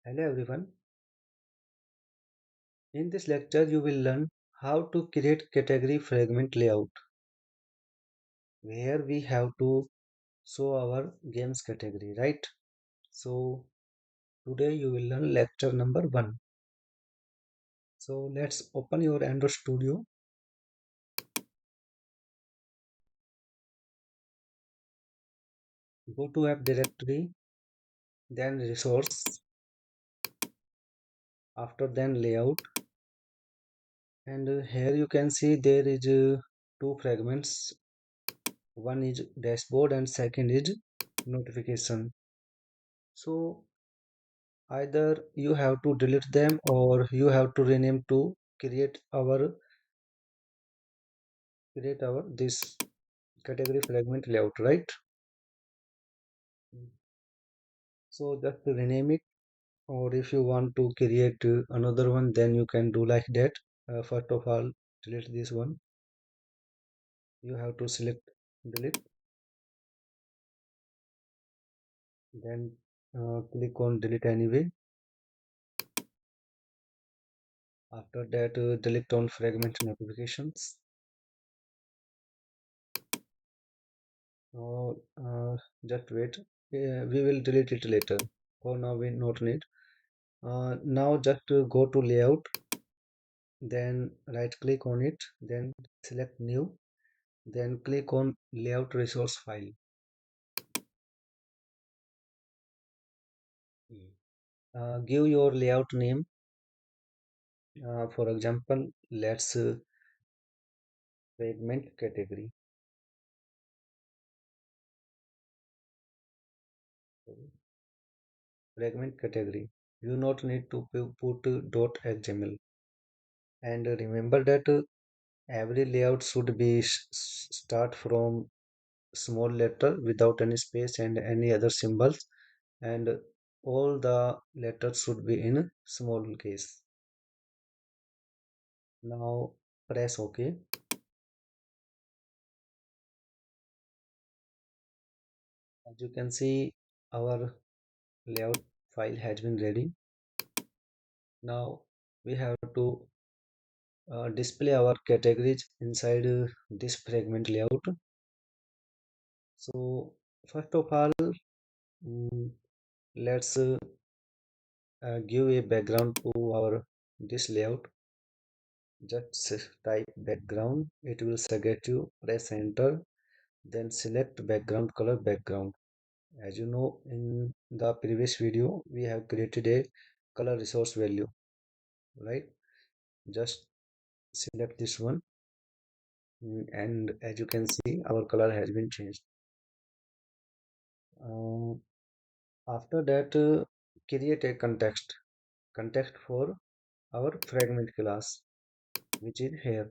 Hello everyone. In this lecture, you will learn how to create category fragment layout where we have to show our games category, right? So today you will learn lecture number 1. So let's open your Android Studio. Go to app directory, then resource, after then layout, and here you can see there is two fragments. One is dashboard and second is notification. So either you have to delete them or you have to rename to create our this category fragment layout, right? So just rename it, or if you want to create another one, then you can do like that. First of all, delete this one. You have to select delete, then click on delete anyway. After that, delete on fragment notifications. Now just wait, we will delete it later. For now we not need. Now just go to layout, then right click on it, then select new, then click on layout resource file. Give your layout name. For example, let's fragment category. Fragment category. You not need to put .xml. And remember that every layout should be start from small letter without any space and any other symbols, and all the letters should be in small case. Now press OK. As you can see, our layout file has been ready. Now we have to display our categories inside this fragment layout. So first of all, mm, let's give a background to our this layout. Just type background, it will suggest you, press enter, then select background color background. As you know, in the previous video we have created a color resource value, right? Just select this one, and as you can see our color has been changed. uh, After that, create a context for our fragment class, which is here,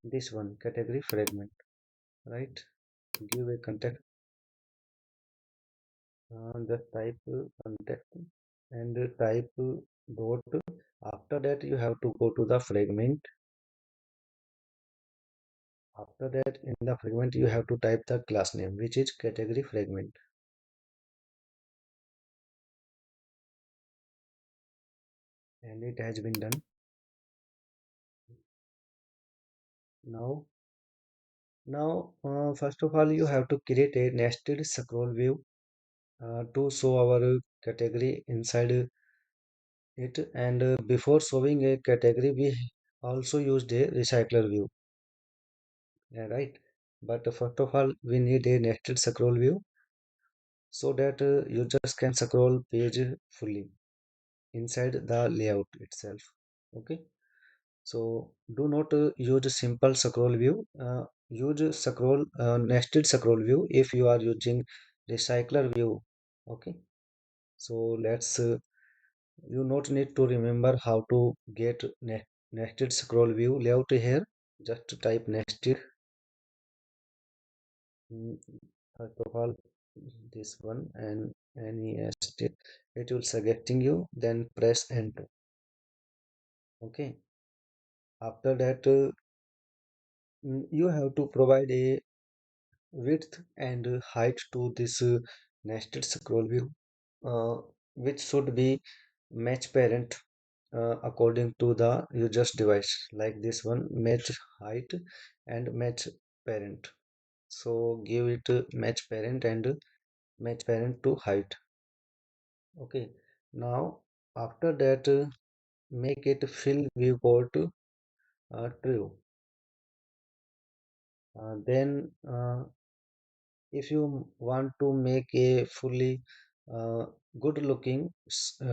this one, category fragment, right? Give a context, just type context and type dot. After that you have to go to the fragment. After that, in the fragment you have to type the class name, which is category fragment, and it has been done. Now first of all you have to create a nested scroll view to show our category inside it, and before showing a category we also used a recycler view, right? But first of all we need a nested scroll view so that users can scroll page fully inside the layout itself. Okay, so do not use simple scroll view. Use scroll nested scroll view if you are using recycler view. Okay, so let's you not need to remember how to get nested scroll view layout here. Just type nested. mm, First of all, this one, and nested, it will suggesting you, then press enter. Okay, after that, you have to provide a width and height to this nested scroll view. which should be match parent according to the user's device, like this one, match height and match parent. So give it match parent and match parent to height. Okay. Now after that, make it fill viewport true. Then if you want to make a fully uh, good looking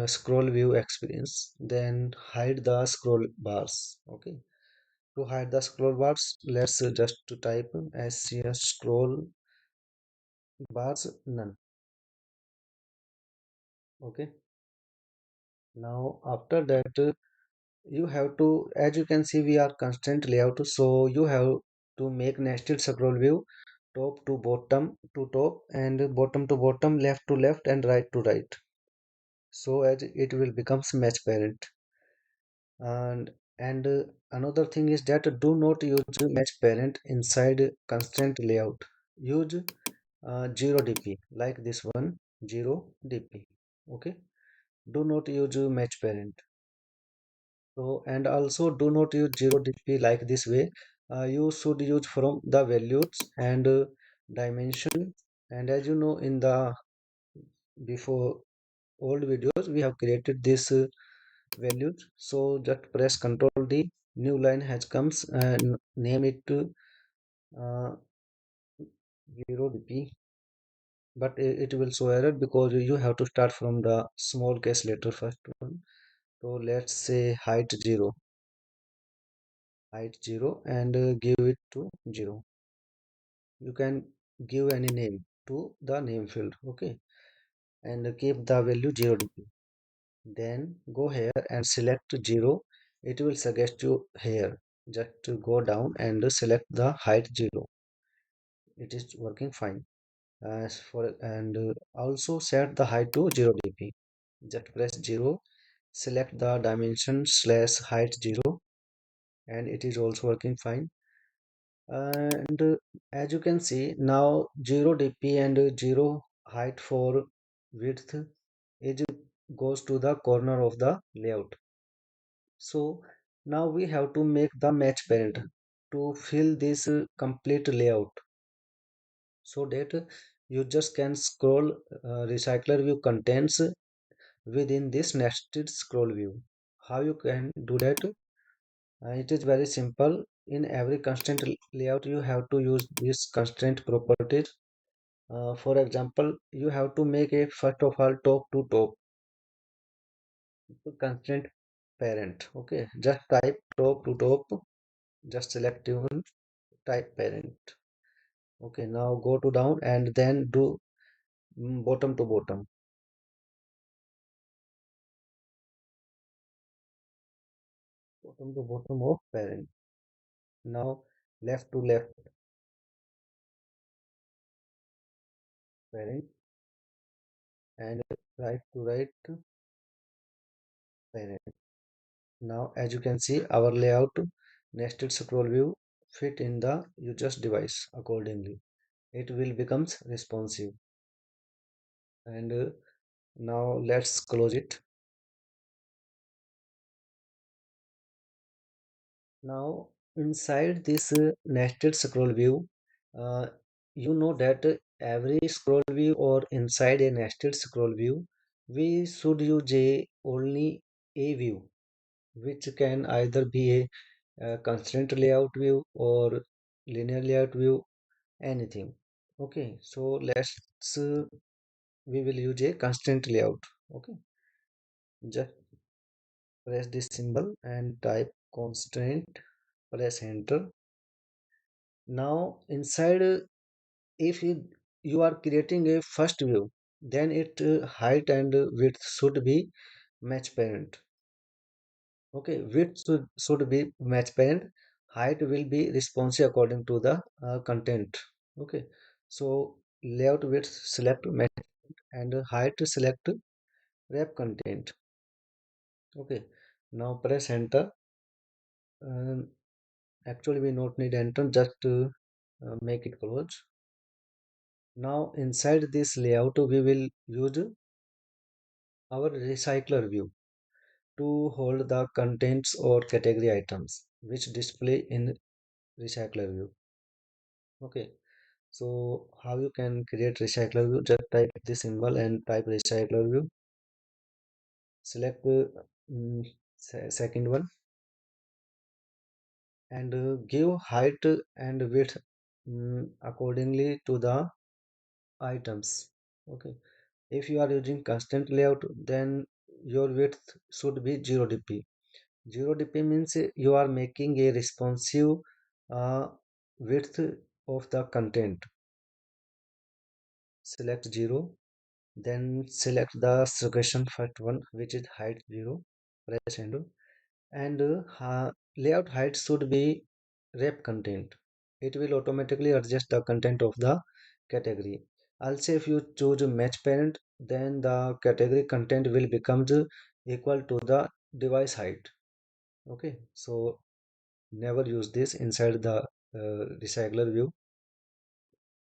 scroll view experience, then hide the scroll bars. Okay. To hide the scroll bars, let's just to type scs scroll bars none. Okay. Now after that, you have to, as you can see, we are constant layout, so you have to make nested scroll view, top to bottom to top and bottom to bottom, left to left and right to right, so as it will becomes match parent. And another thing is that do not use match parent inside constraint layout. Use 0 dp, like this one, 0 dp. Okay. Do not use match parent. So, and also do not use 0 dp like this way. You should use from the values and dimension. And as you know, in the before old videos, we have created this values. So just press Ctrl D. New line has comes and name it to 0 dp. But it will show error because you have to start from the small case letter first one. So let's say height 0 and give it to 0. You can give any name to the name field. Okay. And keep the value 0 dp. Then go here and select 0. It will suggest you here. Just to go down and select the height 0. It is working fine. As for and also set the height to 0 dp. Just press 0, select the dimension slash height 0, and it is also working fine. And as you can see now, 0 dp and 0 height for width is goes to the corner of the layout. So now we have to make the match parent to fill this complete layout, so that users can scroll recycler view contents within this nested scroll view. How you can do that? It is very simple. In every constraint layout, you have to use these constraint properties. For example, you have to make a first of all top to top constraint parent. Okay, just type top to top, just select even type parent. Okay, now go to down and then do bottom to bottom, bottom to bottom of parent. Now left to left parent and right to right parent. Now as you can see, our layout nested scroll view fit in the user's device accordingly. It will becomes responsive. And now let's close it. Now inside this nested scroll view, uh, you know that every scroll view or inside a nested scroll view, we should use a only a view, which can either be a constraint layout view or linear layout view, anything. Okay, so let's we will use a constraint layout. Okay, just press this symbol and type constraint, press enter. Now inside, if you are creating a first view, then it height and width should be match parent. Okay, width should be match parent, height will be responsive according to the content. Okay, so layout width select match and height select wrap content. Okay, now press enter. um, Actually we not need enter, just to make it close. Now inside this layout we will use our recycler view to hold the contents or category items which display in recycler view. Okay, so how you can create recycler view? Just type this symbol and type recycler view. Select second one and give height and width accordingly to the items. Okay, if you are using constant layout, then your width should be 0 dp. 0 dp means you are making a responsive uh, width of the content. Select 0, then select the suggestion first one, which is height 0. Press enter, and layout height should be wrap content. It will automatically adjust the content of the category. Also, if you choose match parent, then the category content will become equal to the device height. Okay, so never use this inside the recycler view.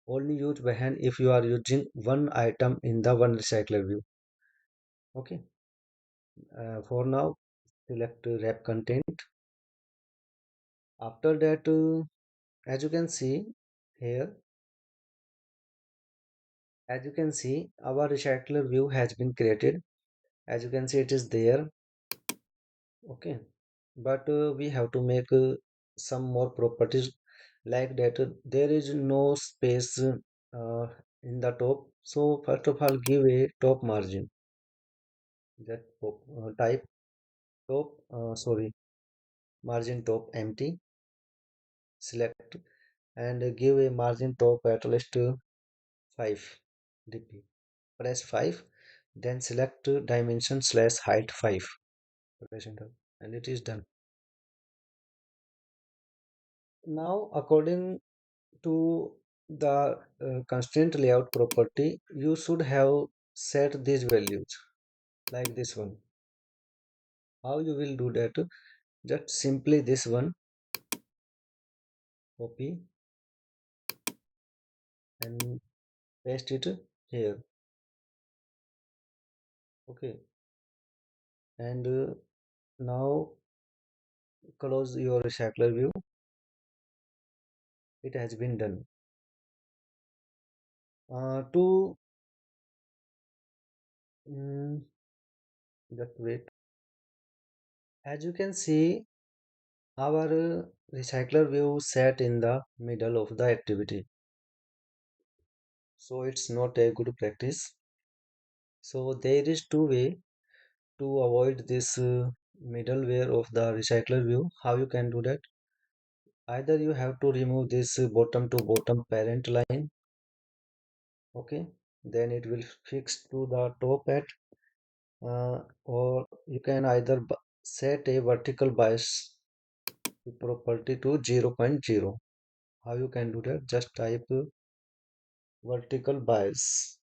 Only use when if you are using one item in the one recycler view. Okay, for now, select wrap content. After that, as you can see here, as you can see, our recycler view has been created. As you can see, it is there. Okay, but we have to make some more properties like that. There is no space in the top. So first of all, give a top margin. That type top. Sorry, margin top empty. Select and give a margin top at least 5 dp. Press 5, then select dimension slash height 5. Press enter, and it is done. Now, according to the constraint layout property, you should have set these values like this one. How you will do that? Just simply this one, copy and paste it here. Okay, and now close your recycler view. It has been done. To mm, just wait. As you can see, our recycler view set in the middle of the activity. So it's not a good practice. So there is two way to avoid this middleware of the recycler view. How you can do that? Either you have to remove this bottom to bottom parent line. Okay, then it will fix to the top at or you can either set a vertical bias property to 0.0. How you can do that? Just type vertical bias.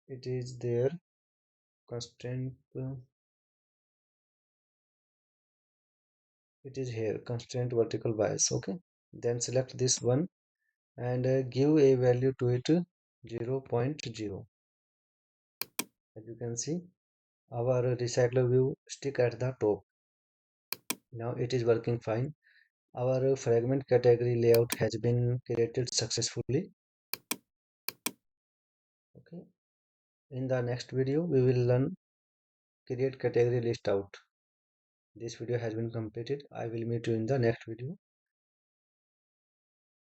It is there. Constraint. It is here. Constraint vertical bias. Okay. Then select this one and give a value to it 0.0. As you can see, our recycler view stick at the top. Now it is working fine. Our fragment category layout has been created successfully. Okay. In the next video, we will learn create category list out. This video has been completed. I will meet you in the next video.